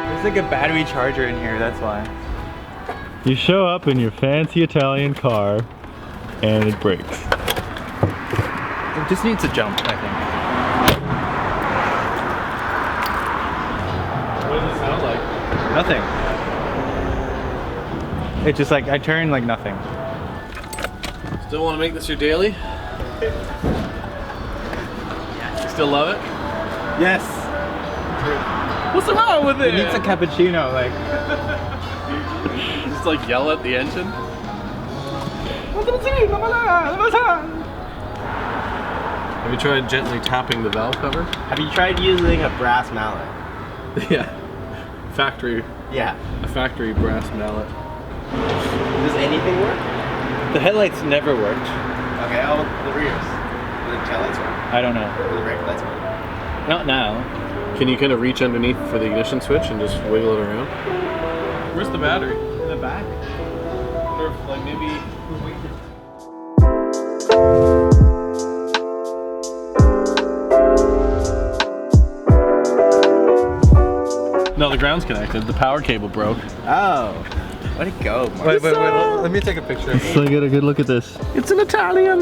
There's like a battery charger in here, that's why. You show up in your fancy Italian car and it breaks. It just needs a jump, I think. What does it sound like? Nothing. It's just like, I turn like nothing. Still want to make this your daily? You still love it? Yes! What's wrong with it? It needs a cappuccino, like. Just like yell at the engine? Have you tried gently tapping the valve cover? Have you tried using a brass mallet? Yeah. Factory. Yeah. A factory brass mallet. Does anything work? The headlights never worked. Okay, oh, the rears. Do the tail lights work? I don't know. Do the brake lights work? Not now. Can you kind of reach underneath for the ignition switch and just wiggle it around? Where's the battery? In the back? Or like maybe... No, the ground's connected. The power cable broke. Oh. Let it go, Mark. Wait, let me take a picture. So get a good look at this. It's an Italian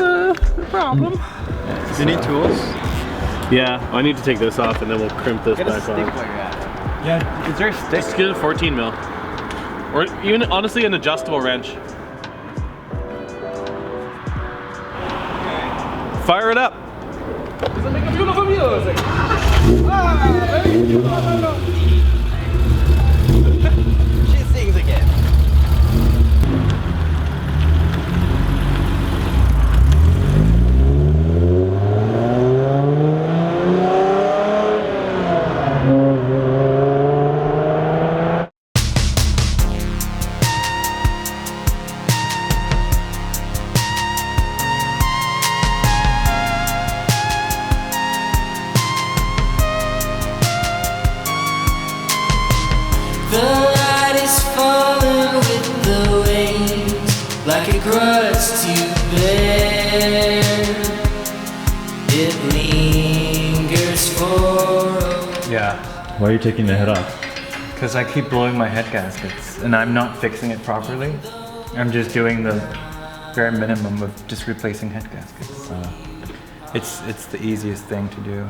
problem. Do you need tools? Yeah, I need to take this off and then we'll crimp this Get a back stick on. while you're at it. Yeah, is there a stick? Just get a 14 mil. Or even, honestly, an adjustable wrench. Fire it up. Does it make a beautiful music? She sings again. The light is falling with the waves, like a grudge to bear. It lingers for. Yeah, Why are you taking the head off? because I keep blowing my head gaskets and I'm not fixing it properly. I'm just doing the bare minimum of just replacing head gaskets. It's the easiest thing to do.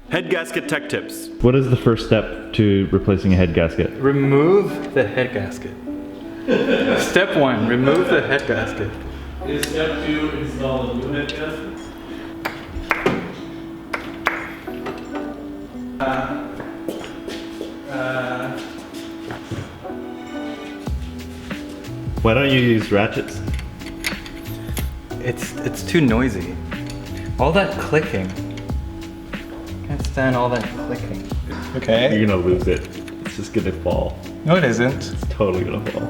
Head gasket tech tips. What is the first step to replacing a head gasket? Remove the head gasket. Step 1, remove the head gasket. Is step 2 install a new head gasket? Why don't you use ratchets? It's too noisy. All that clicking. Can't stand all that clicking. Okay. You're gonna lose it. It's just gonna fall. No, it isn't. It's totally gonna fall.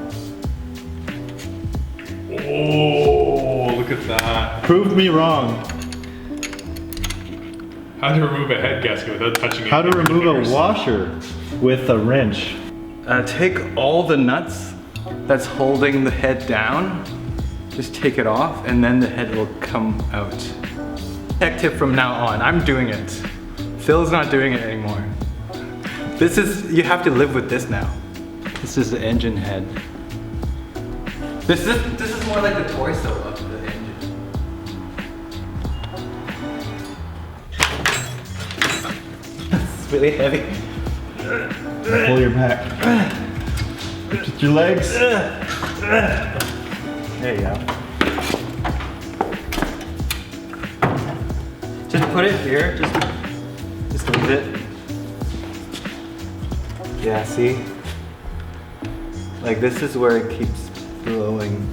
Oh, look at that. Prove me wrong. How to remove a head gasket without touching it. How to remove a washer with a wrench. Take all the nuts that's holding the head down, just take it off, and then the head will come out. Tech tip from now on, I'm doing it. Phil's not doing it anymore. This is, you have to live with this now. This is the engine head. This is more like the torso of the engine. It's really heavy. Pull your back. Just your legs. There you go. Just put it here, just leave it. Yeah, see? Like this is where it keeps blowing.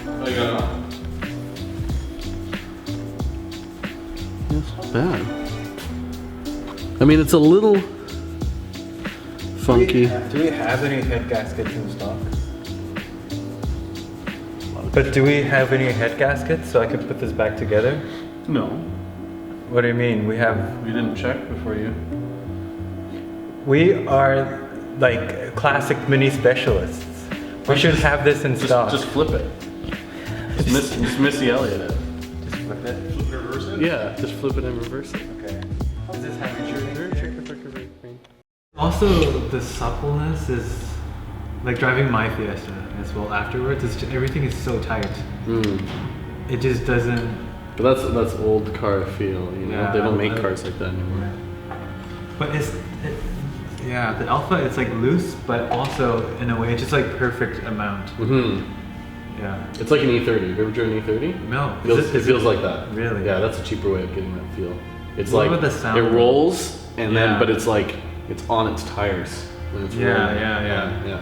Oh, you got it off? It's not bad. I mean, it's a little funky. Do we have any head gaskets in stock? But do we have any head gaskets so I can put this back together? No. What do you mean? We didn't check before you. We are like classic mini specialists. We should have this in stock. Just flip it. Just Missy Elliott it. Just flip it. Reverse it? Yeah, just flip it and reverse it. Okay. Is this having Also, the suppleness is like driving my Fiesta as well. Afterwards, everything is so tight. It just doesn't. But that's old car feel. You know, Yeah, they don't make cars like that anymore. But yeah, the Alpha it's like loose, but also in a way it's just like perfect amount. Yeah. It's like an E30. Have you ever driven an E30? No. It feels like that. Really? Yeah, that's a cheaper way of getting that feel. It's What like about the sound? it rolls and Yeah. then, but it's like it's on its tires when it's Yeah, rolling. yeah.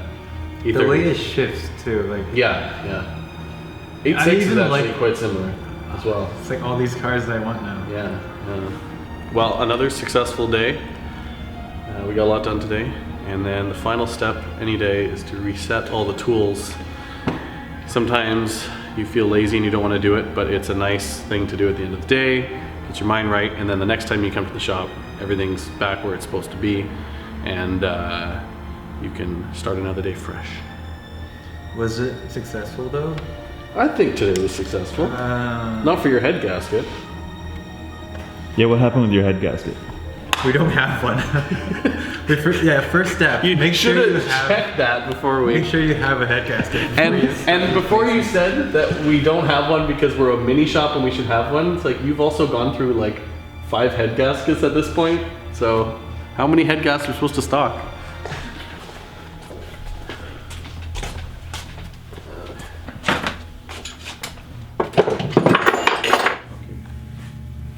E30. The way it shifts too, like Yeah. 8.6 is even actually like- quite similar as well. it's like all these cars that I want now. Yeah. Well, another successful day. We got a lot done today, and then the final step any day is to reset all the tools. Sometimes you feel lazy and you don't want to do it, but it's a nice thing to do at the end of the day. Get your mind right, and then the next time you come to the shop, everything's back where it's supposed to be, and you can start another day fresh. Was it successful though? I think today was successful. Not for your head gasket. Yeah, what happened with your head gasket? We don't have one. First step. You make sure you have. check that before we. Make sure you have a head gasket. And before you said that we don't have one because we're a mini shop and we should have one, it's like you've also gone through like 5 head gaskets at this point. So how many head gaskets are supposed to stock?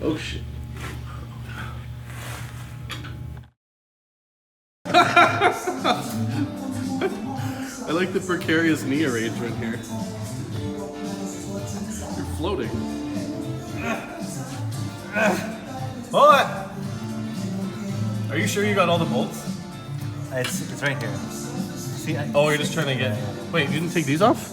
Oh shit. I like the precarious knee arrangement here. You're floating. Hold on. Are you sure you got all the bolts? It's right here. See, Oh, you're just trying to get. Wait, you didn't take these off?